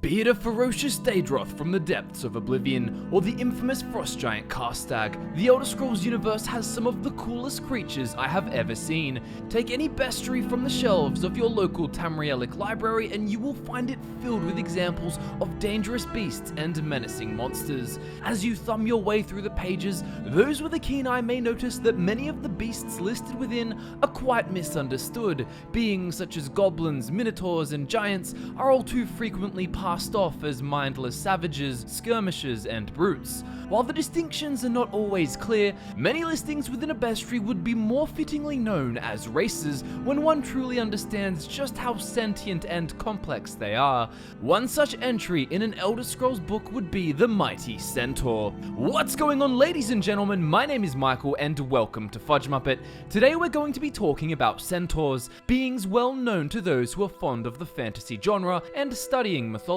Be it a ferocious Daedroth from the depths of Oblivion, or the infamous frost giant Karstag, the Elder Scrolls universe has some of the coolest creatures I have ever seen. Take any bestiary from the shelves of your local Tamrielic library and you will find it filled with examples of dangerous beasts and menacing monsters. As you thumb your way through the pages, those with a keen eye may notice that many of the beasts listed within are quite misunderstood. Beings such as goblins, minotaurs, and giants are all too frequently passed off as mindless savages, skirmishers, and brutes. While the distinctions are not always clear, many listings within a bestiary would be more fittingly known as races when one truly understands just how sentient and complex they are. One such entry in an Elder Scrolls book would be the mighty Centaur. What's going on, ladies and gentlemen? My name is Michael and welcome to FudgeMuppet. Today we're going to be talking about Centaurs, beings well known to those who are fond of the fantasy genre and studying mythology.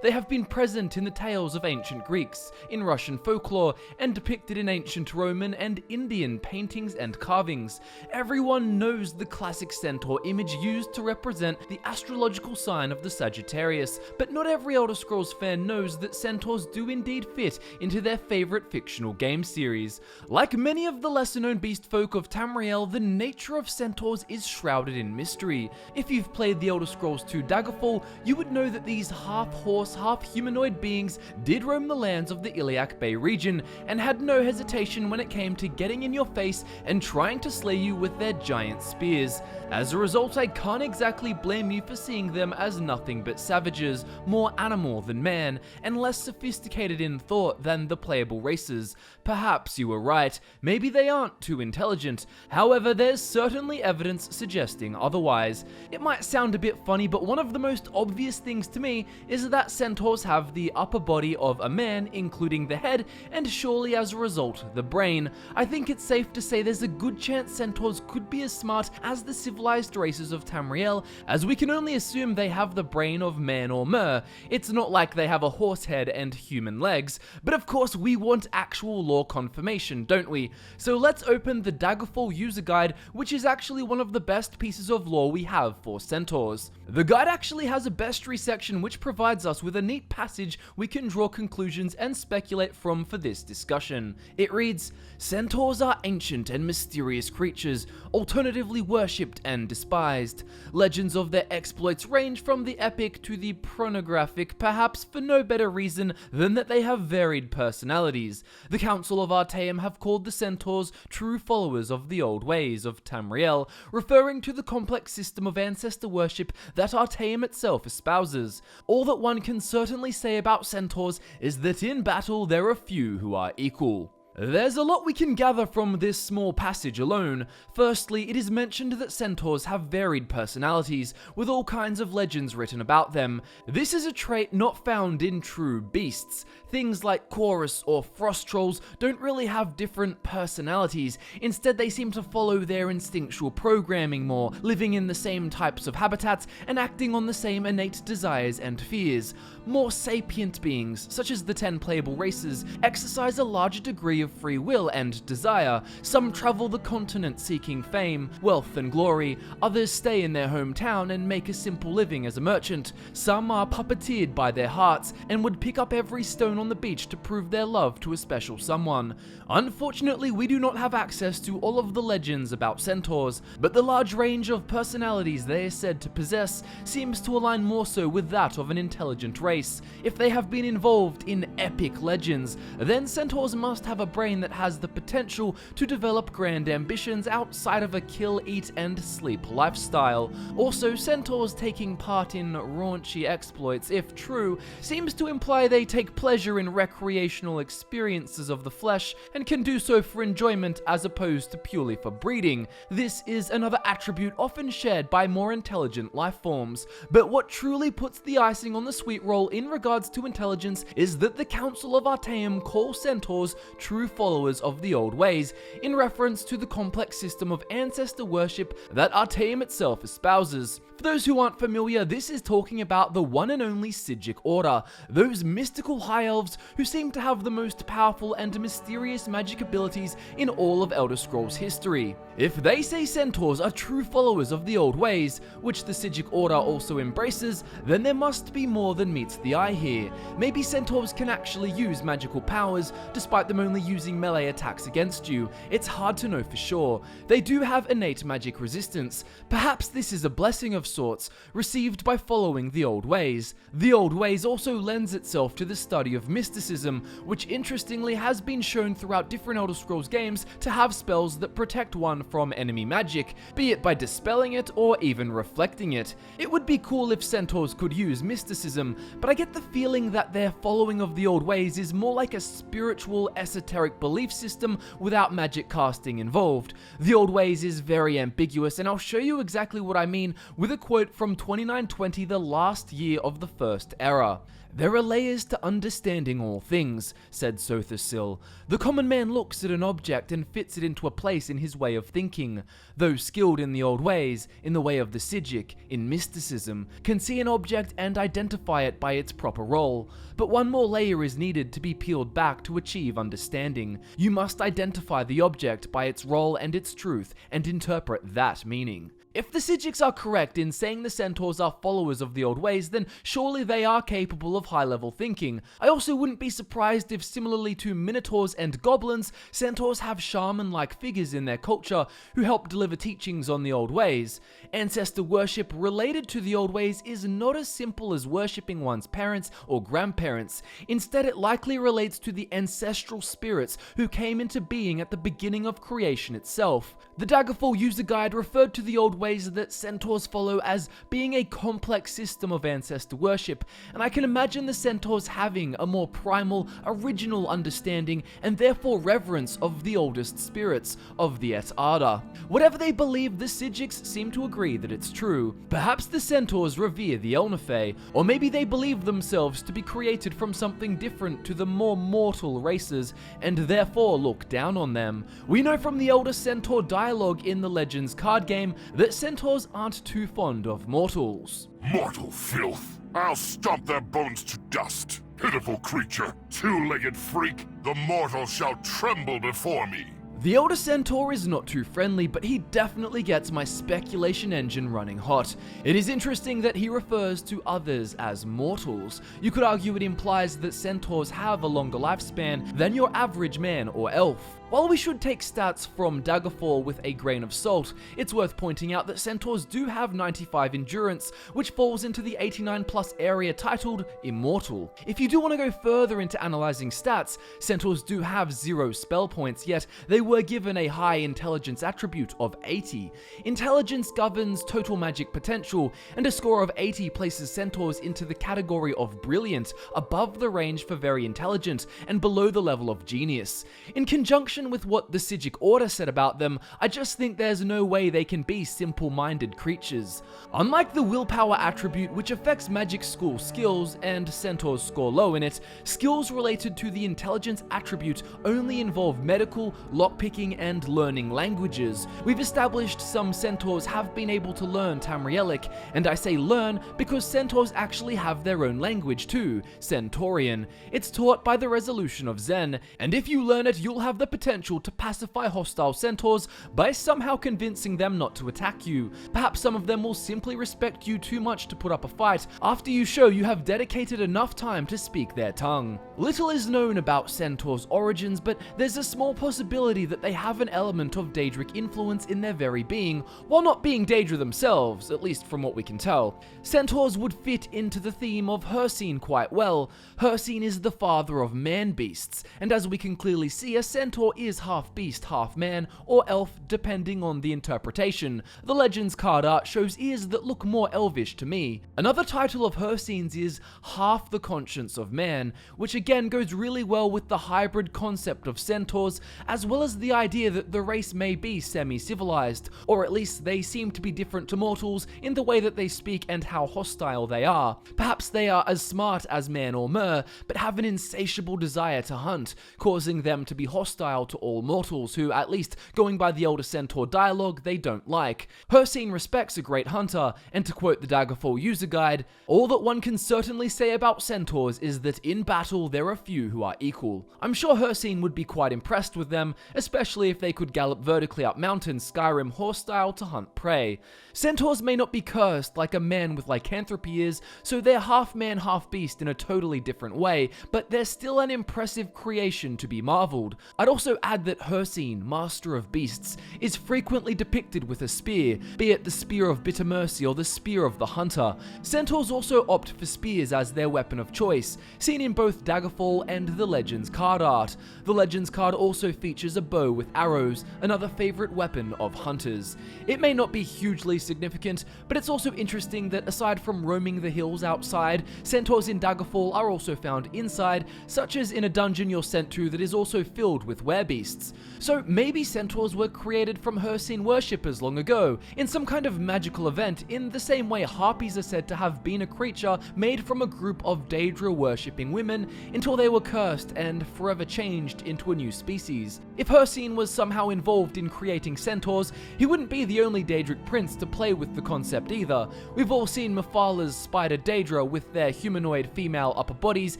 They have been present in the tales of ancient Greeks, in Russian folklore, and depicted in ancient Roman and Indian paintings and carvings. Everyone knows the classic Centaur image used to represent the astrological sign of the Sagittarius, but not every Elder Scrolls fan knows that Centaurs do indeed fit into their favorite fictional game series. Like many of the lesser-known beast folk of Tamriel, the nature of Centaurs is shrouded in mystery. If you've played the Elder Scrolls 2 Daggerfall, you would know that these half-horse, half-humanoid beings did roam the lands of the Iliac Bay region and had no hesitation when it came to getting in your face and trying to slay you with their giant spears. As a result, I can't exactly blame you for seeing them as nothing but savages, more animal than man, and less sophisticated in thought than the playable races. Perhaps you were right, maybe they aren't too intelligent. However, there's certainly evidence suggesting otherwise. It might sound a bit funny, but one of the most obvious things to me is that Centaurs have the upper body of a man, including the head, and surely as a result, the brain. I think it's safe to say there's a good chance Centaurs could be as smart as the civilized races of Tamriel, as we can only assume they have the brain of man or mer. It's not like they have a horse head and human legs, but of course we want actual lore confirmation, don't we? So let's open the Daggerfall user guide, which is actually one of the best pieces of lore we have for Centaurs. The guide actually has a bestiary section which provides us with a neat passage we can draw conclusions and speculate from for this discussion. It reads, "Centaurs are ancient and mysterious creatures, alternatively worshipped and despised. Legends of their exploits range from the epic to the pornographic, perhaps for no better reason than that they have varied personalities. The Council of Artaeum have called the Centaurs true followers of the Old Ways of Tamriel, referring to the complex system of ancestor worship that Artaeum itself espouses. All that one can certainly say about Centaurs is that in battle there are few who are equal." There's a lot we can gather from this small passage alone. Firstly, it is mentioned that Centaurs have varied personalities, with all kinds of legends written about them. This is a trait not found in true beasts. Things like Chorus or Frost Trolls don't really have different personalities. Instead, they seem to follow their instinctual programming more, living in the same types of habitats and acting on the same innate desires and fears. More sapient beings, such as the 10 playable races, exercise a larger degree of free will and desire. Some travel the continent seeking fame, wealth, and glory. Others stay in their hometown and make a simple living as a merchant. Some are puppeteered by their hearts and would pick up every stone on the beach to prove their love to a special someone. Unfortunately, we do not have access to all of the legends about Centaurs, but the large range of personalities they are said to possess seems to align more so with that of an intelligent race. If they have been involved in epic legends, then Centaurs must have a brain that has the potential to develop grand ambitions outside of a kill, eat, and sleep lifestyle. Also, Centaurs taking part in raunchy exploits, if true, seems to imply they take pleasure in recreational experiences of the flesh and can do so for enjoyment as opposed to purely for breeding. This is another attribute often shared by more intelligent life forms. But what truly puts the icing on the sweet roll in regards to intelligence is that the Council of Artaeum call Centaurs true followers of the Old Ways, in reference to the complex system of ancestor worship that Artaeum itself espouses. For those who aren't familiar, this is talking about the one and only Psijic Order, those mystical high elves who seem to have the most powerful and mysterious magic abilities in all of Elder Scrolls history. If they say Centaurs are true followers of the Old Ways, which the Psijic Order also embraces, then there must be more than meets the eye here. Maybe Centaurs can actually use magical powers, despite them only using melee attacks against you. It's hard to know for sure. They do have innate magic resistance. Perhaps this is a blessing of sorts, received by following the Old Ways. The Old Ways also lends itself to the study of mysticism, which interestingly has been shown throughout different Elder Scrolls games to have spells that protect one from enemy magic, be it by dispelling it or even reflecting it. It would be cool if Centaurs could use mysticism, but I get the feeling that their following of the Old Ways is more like a spiritual, esoteric belief system without magic casting involved. The Old Ways is very ambiguous, and I'll show you exactly what I mean with a quote from 2920, the last year of the First Era. "There are layers to understanding all things," said Sothersil. "The common man looks at an object and fits it into a place in his way of thinking. Those skilled in the Old Ways, in the way of the Psijic, in mysticism, can see an object and identify it by its proper role. But one more layer is needed to be peeled back to achieve understanding. You must identify the object by its role and its truth, and interpret that meaning." If the Psijics are correct in saying the Centaurs are followers of the Old Ways, then surely they are capable of high-level thinking. I also wouldn't be surprised if, similarly to Minotaurs and Goblins, Centaurs have shaman-like figures in their culture who help deliver teachings on the Old Ways. Ancestor worship related to the Old Ways is not as simple as worshipping one's parents or grandparents. Instead, it likely relates to the ancestral spirits who came into being at the beginning of creation itself. The Daggerfall user guide referred to the Old Ways that Centaurs follow as being a complex system of ancestor worship, and I can imagine the Centaurs having a more primal, original understanding and therefore reverence of the oldest spirits, of the Et Arda. Whatever they believe, the Psijics seem to agree that it's true. Perhaps the Centaurs revere the Elnathay, or maybe they believe themselves to be created from something different to the more mortal races, and therefore look down on them. We know from the Elder Centaur dialogue in the Legends card game that Centaurs aren't too fond of mortals. "Mortal filth! I'll stomp their bones to dust! Pitiful creature! Two-legged freak! The mortal shall tremble before me!" The Elder Centaur is not too friendly, but he definitely gets my speculation engine running hot. It is interesting that he refers to others as mortals. You could argue it implies that Centaurs have a longer lifespan than your average man or elf. While we should take stats from Daggerfall with a grain of salt, it's worth pointing out that Centaurs do have 95 endurance, which falls into the 89+ area titled Immortal. If you do want to go further into analyzing stats, Centaurs do have 0 spell points, yet they were given a high intelligence attribute of 80. Intelligence governs total magic potential, and a score of 80 places Centaurs into the category of brilliant, above the range for very intelligent, and below the level of genius. In conjunction with what the Psijic Order said about them, I just think there's no way they can be simple-minded creatures. Unlike the willpower attribute, which affects magic school skills, and Centaurs score low in it, skills related to the intelligence attribute only involve medical, lockpicking, and learning languages. We've established some Centaurs have been able to learn Tamrielic, and I say learn because Centaurs actually have their own language too, Centaurian. It's taught by the resolution of Zen, and if you learn it, you'll have the potential to pacify hostile Centaurs by somehow convincing them not to attack you. Perhaps some of them will simply respect you too much to put up a fight after you show you have dedicated enough time to speak their tongue. Little is known about Centaurs' origins, but there's a small possibility that they have an element of Daedric influence in their very being, while not being Daedra themselves, at least from what we can tell. Centaurs would fit into the theme of Hircine quite well. Hircine is the father of man-beasts, and as we can clearly see, a Centaur is half beast, half man, or elf, depending on the interpretation. The Legends card art shows ears that look more elvish to me. Another title of Hircine's is Half the Conscience of Man, which again goes really well with the hybrid concept of Centaurs, as well as the idea that the race may be semi-civilized, or at least they seem to be different to mortals in the way that they speak and how hostile they are. Perhaps they are as smart as man or mer, but have an insatiable desire to hunt, causing them to be hostile hostile to all mortals who, at least going by the Elder Centaur dialogue, they don't like. Hircine respects a great hunter, and to quote the Daggerfall user guide, "All that one can certainly say about centaurs is that in battle there are few who are equal." I'm sure Hircine would be quite impressed with them, especially if they could gallop vertically up mountains Skyrim horse style to hunt prey. Centaurs may not be cursed like a man with lycanthropy is, so they're half man half beast in a totally different way, but they're still an impressive creation to be marveled. I'd also add that Hircine, master of beasts, is frequently depicted with a spear, be it the spear of bitter mercy or the spear of the hunter. Centaurs also opt for spears as their weapon of choice, seen in both Daggerfall and the Legends card art. The Legends card also features a bow with arrows, another favorite weapon of hunters. It may not be hugely significant, but it's also interesting that aside from roaming the hills outside, centaurs in Daggerfall are also found inside, such as in a dungeon you're sent to that is also filled with werebeasts. So maybe centaurs were created from Hircine worshippers long ago, in some kind of magical event, in the same way harpies are said to have been a creature made from a group of Daedra worshipping women until they were cursed and forever changed into a new species. If Hircine was somehow involved in creating centaurs, he wouldn't be the only Daedric prince to play with the concept either. We've all seen Mephal's spider Daedra with their humanoid female upper bodies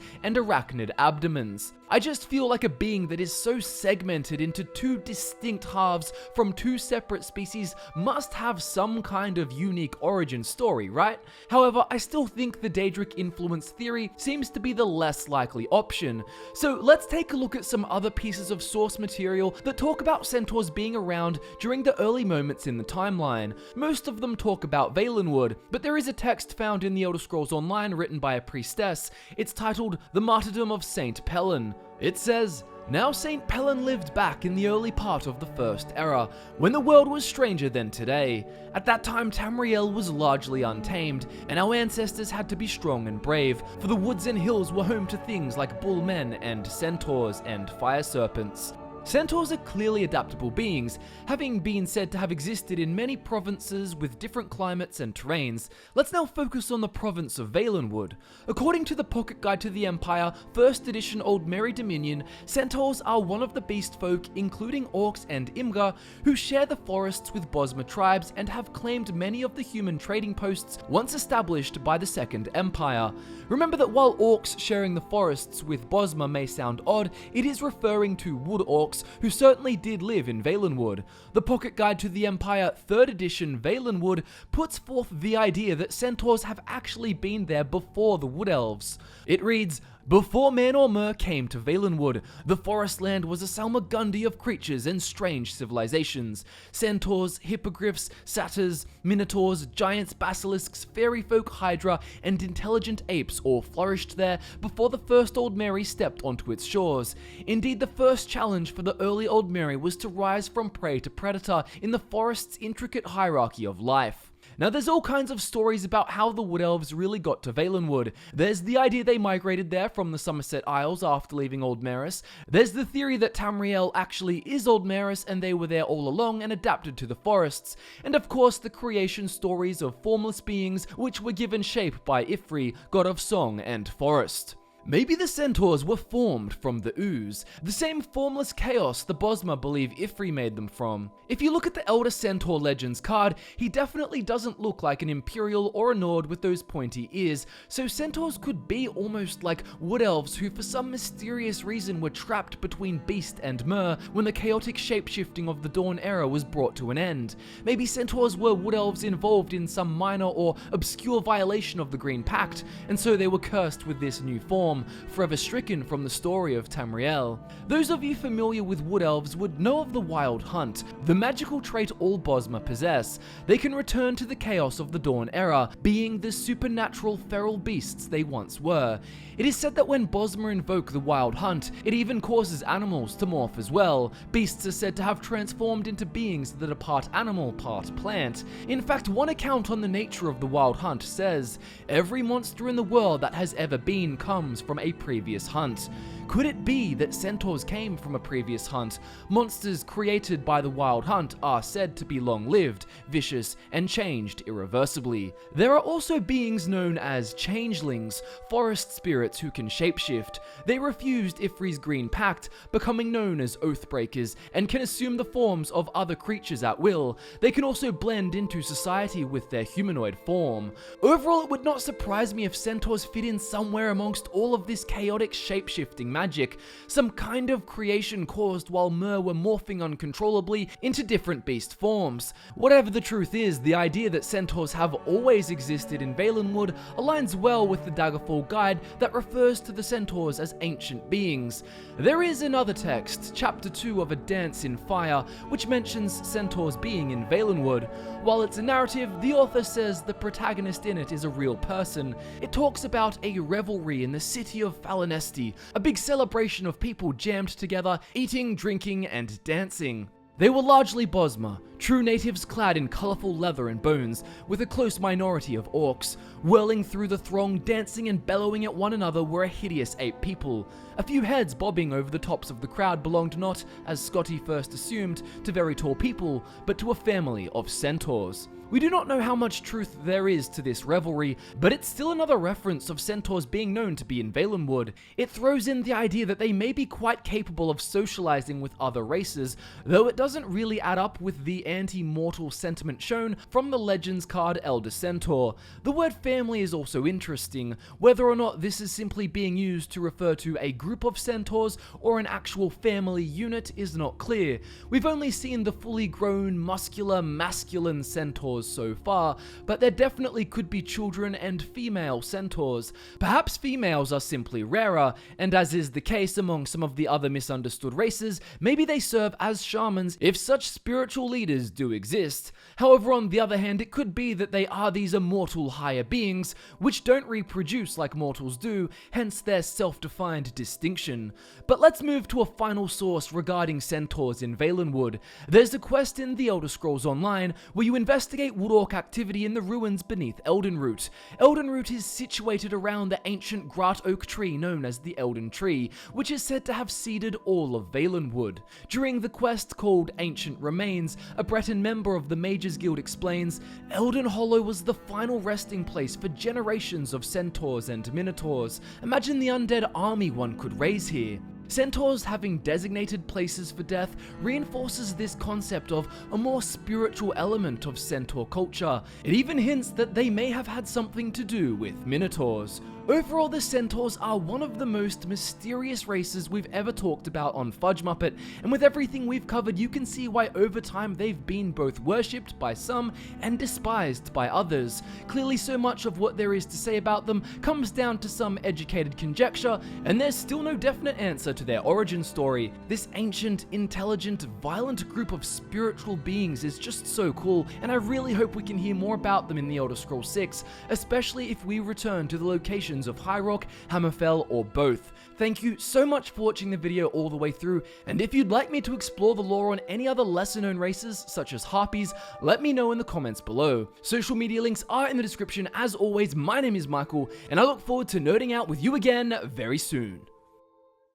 and arachnid abdomens. I just feel like a being that is so segmented into two distinct halves from two separate species must have some kind of unique origin story, right? However, I still think the Daedric influence theory seems to be the less likely option. So let's take a look at some other pieces of source material that talk about centaurs being around during the early moments in the timeline. Most of them talk about Valenwood, but there is a text found in the Elder Scrolls Online written by a priestess. It's titled The Martyrdom of Saint Pelin. It says, "Now Saint Pelin lived back in the early part of the First Era, when the world was stranger than today. At that time Tamriel was largely untamed, and our ancestors had to be strong and brave, for the woods and hills were home to things like bull men and centaurs and fire serpents. Centaurs are clearly adaptable beings, having been said to have existed in many provinces with different climates and terrains. Let's now focus on the province of Valenwood. According to the Pocket Guide to the Empire, 1st edition Old Merry Dominion, centaurs are one of the beast folk, including orcs and Imgar, who share the forests with Bosma tribes and have claimed many of the human trading posts once established by the Second Empire. Remember that while orcs sharing the forests with Bosma may sound odd, it is referring to wood orcs who certainly did live in Valenwood. The Pocket Guide to the Empire 3rd edition Valenwood puts forth the idea that centaurs have actually been there before the Wood Elves. It reads, "Before man or mer came to Valenwood, the forest land was a salmagundi of creatures and strange civilizations. Centaurs, hippogriffs, satyrs, minotaurs, giants, basilisks, fairy folk, hydra, and intelligent apes all flourished there before the first Old Mary stepped onto its shores. Indeed, the first challenge for the early Old Mary was to rise from prey to predator in the forest's intricate hierarchy of life." Now there's all kinds of stories about how the Wood Elves really got to Valenwood. There's the idea they migrated there from the Somerset Isles after leaving Old Maris. There's the theory that Tamriel actually is Old Maris and they were there all along and adapted to the forests. And of course the creation stories of formless beings which were given shape by Ifri, god of song and forest. Maybe the centaurs were formed from the ooze, the same formless chaos the Bosma believe Ifri made them from. If you look at the Elder Centaur Legends card, he definitely doesn't look like an Imperial or a Nord with those pointy ears, so centaurs could be almost like wood elves who for some mysterious reason were trapped between beast and mer when the chaotic shapeshifting of the Dawn Era was brought to an end. Maybe centaurs were wood elves involved in some minor or obscure violation of the Green Pact, and so they were cursed with this new form, forever stricken from the story of Tamriel. Those of you familiar with wood elves would know of the Wild Hunt, the magical trait all Bosma possess. They can return to the chaos of the Dawn Era, being the supernatural feral beasts they once were. It is said that when Bosma invoke the Wild Hunt, it even causes animals to morph as well. Beasts are said to have transformed into beings that are part animal, part plant. In fact, one account on the nature of the Wild Hunt says, "Every monster in the world that has ever been comes from a previous hunt. Could it be that Centaurs came from a previous hunt? Monsters created by the Wild Hunt are said to be long-lived, vicious, and changed irreversibly. There are also beings known as changelings, forest spirits who can shapeshift. They refused Ifri's Green Pact, becoming known as Oathbreakers, and can assume the forms of other creatures at will. They can also blend into society with their humanoid form. Overall, it would not surprise me if Centaurs fit in somewhere amongst all of this chaotic shapeshifting magic, some kind of creation caused while Mer were morphing uncontrollably into different beast forms. Whatever the truth is, the idea that Centaurs have always existed in Valenwood aligns well with the Daggerfall guide that refers to the Centaurs as ancient beings. There is another text, chapter 2 of A Dance in Fire, which mentions Centaurs being in Valenwood. While it's a narrative, the author says the protagonist in it is a real person. It talks about a revelry in the city of Falanesti, a big celebration of people jammed together, eating, drinking, and dancing. They were largely Bosmer, true natives clad in colourful leather and bones, with a close minority of orcs. Whirling through the throng, dancing and bellowing at one another were a hideous ape people. A few heads bobbing over the tops of the crowd belonged not, as Scotty first assumed, to very tall people, but to a family of centaurs. We do not know how much truth there is to this revelry, but it's still another reference of centaurs being known to be in Valenwood. It throws in the idea that they may be quite capable of socializing with other races, though it doesn't really add up with the anti-mortal sentiment shown from the Legends card Elder Centaur. The word family is also interesting. Whether or not this is simply being used to refer to a group of centaurs or an actual family unit is not clear. We've only seen the fully grown, muscular, masculine centaurs so far, but there definitely could be children and female centaurs. Perhaps females are simply rarer, and as is the case among some of the other misunderstood races, maybe they serve as shamans if such spiritual leaders do exist. However, on the other hand, it could be that they are these immortal higher beings, which don't reproduce like mortals do, hence their self-defined distinction. But let's move to a final source regarding centaurs in Valenwood. There's a quest in The Elder Scrolls Online where you investigate wood orc activity in the ruins beneath Eldenroot. Eldenroot is situated around the ancient Grat Oak tree known as the Elden Tree, which is said to have seeded all of Valenwood. During the quest called Ancient Remains, a Breton member of the Mages Guild explains, Elden Hollow was the final resting place for generations of centaurs and minotaurs. Imagine the undead army one could raise here. Centaurs having designated places for death reinforces this concept of a more spiritual element of centaur culture. It even hints that they may have had something to do with minotaurs. Overall, the Centaurs are one of the most mysterious races we've ever talked about on FudgeMuppet, and with everything we've covered, you can see why over time they've been both worshipped by some and despised by others. Clearly, so much of what there is to say about them comes down to some educated conjecture, and there's still no definite answer to their origin story. This ancient, intelligent, violent group of spiritual beings is just so cool, and I really hope we can hear more about them in The Elder Scrolls 6, especially if we return to the location of High Rock, Hammerfell, or both. Thank you so much for watching the video all the way through, and if you'd like me to explore the lore on any other lesser known races, such as Harpies, let me know in the comments below. Social media links are in the description. As always, my name is Michael, and I look forward to nerding out with you again very soon.